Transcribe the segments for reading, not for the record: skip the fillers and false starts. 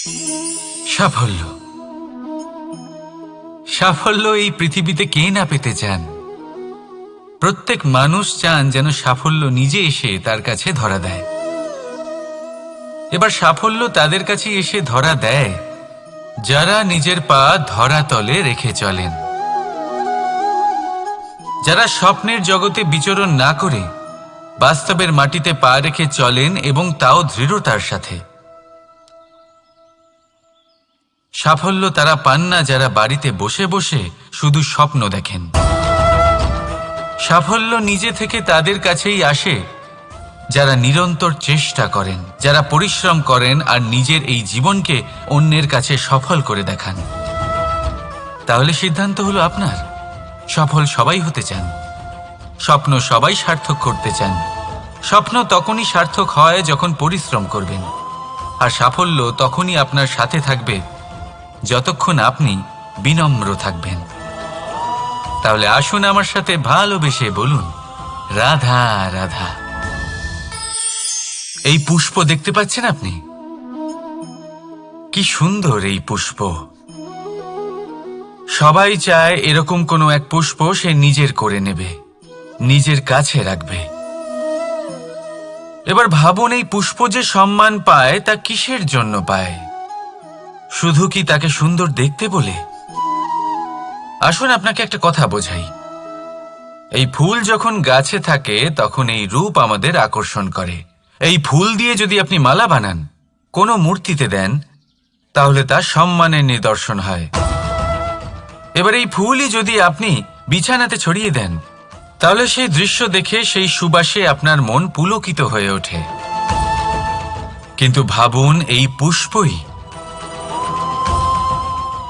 সাফল্য। সাফল্য এই পৃথিবীতে কে না পেতে চান? প্রত্যেক মানুষ চান যেন সাফল্য নিজে এসে তার কাছে ধরা দেয়। এবার সাফল্য তাদের কাছে এসে ধরা দেয় যারা নিজের পা ধরাতলে রেখে চলেন, যারা স্বপ্নের জগতে বিচরণ না করে বাস্তবের মাটিতে পা রেখে চলেন এবং তাও দৃঢ়তার সাথে। সাফল্য তারা পান না যারা বাড়িতে বসে বসে শুধু স্বপ্ন দেখেন। সাফল্য নিজে থেকে তাদের কাছেই আসে যারা নিরন্তর চেষ্টা করেন, যারা পরিশ্রম করেন আর নিজের এই জীবনকে অন্যের কাছে সফল করে দেখান। তাহলে সিদ্ধান্ত হলো আপনার। সফল সবাই হতে চান, স্বপ্ন সবাই সার্থক করতে চান। স্বপ্ন তখনই সার্থক হয় যখন পরিশ্রম করবেন, আর সাফল্য তখনই আপনার সাথে থাকবে যতক্ষণ আপনি বিনম্র থাকবেন। তাহলে আসুন আমার সাথে ভালোবেসে বলুন, রাধা রাধা। এই পুষ্প দেখতে পাচ্ছেন আপনি? কি সুন্দর এই পুষ্প। সবাই চায় এরকম কোনো এক পুষ্প সে নিজের করে নেবে, নিজের কাছে রাখবে। এবার ভাবুন, এই পুষ্প যে সম্মান পায় তা কিসের জন্য পায়? শুধু কি তাকে সুন্দর দেখতে বলে? আসুন আপনাকে একটা কথা বোঝাই। এই ফুল যখন গাছে থাকে তখন এই রূপ আমাদের আকর্ষণ করে। এই ফুল দিয়ে যদি আপনি মালা বানান, কোনো মূর্তিতে দেন, তাহলে তা সম্মানের নিদর্শন হয়। এবার এই ফুলই যদি আপনি বিছানাতে ছড়িয়ে দেন, তাহলে সেই দৃশ্য দেখে সেই সুবাসে আপনার মন পুলকিত হয়ে ওঠে। কিন্তু ভাবুন, এই পুষ্পই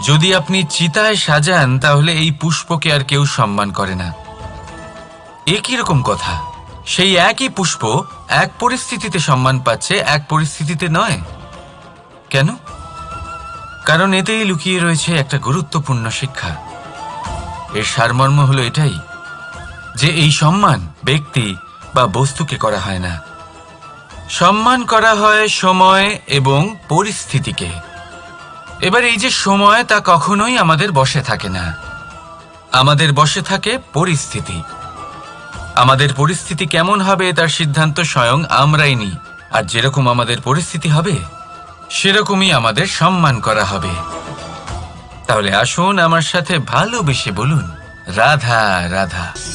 যদি আপনি চিতায় সাজান, তাহলে এই পুষ্পকে আর কেউ সম্মান করে না। এ কিরকম কথা? সেই একই পুষ্প এক পরিস্থিতিতে সম্মান পাচ্ছে, এক পরিস্থিতিতে নয়। কেন? কারণ এতেই লুকিয়ে রয়েছে একটা গুরুত্বপূর্ণ শিক্ষা। এর সারমর্ম হলো এটাই যে এই সম্মান ব্যক্তি বা বস্তুকে করা হয় না, সম্মান করা হয় সময় এবং পরিস্থিতিকে। এবার এই যে সময়, তা কখনোই আমাদের বশে থাকে না। আমাদের বশে থাকে পরিস্থিতি। আমাদের পরিস্থিতি কেমন হবে তার সিদ্ধান্ত স্বয়ং আমরাই নিই। আর যেরকম আমাদের পরিস্থিতি হবে সেরকমই আমাদের সম্মান করা হবে। তাহলে আসুন আমার সাথে ভালোবেসে বলুন, রাধা রাধা।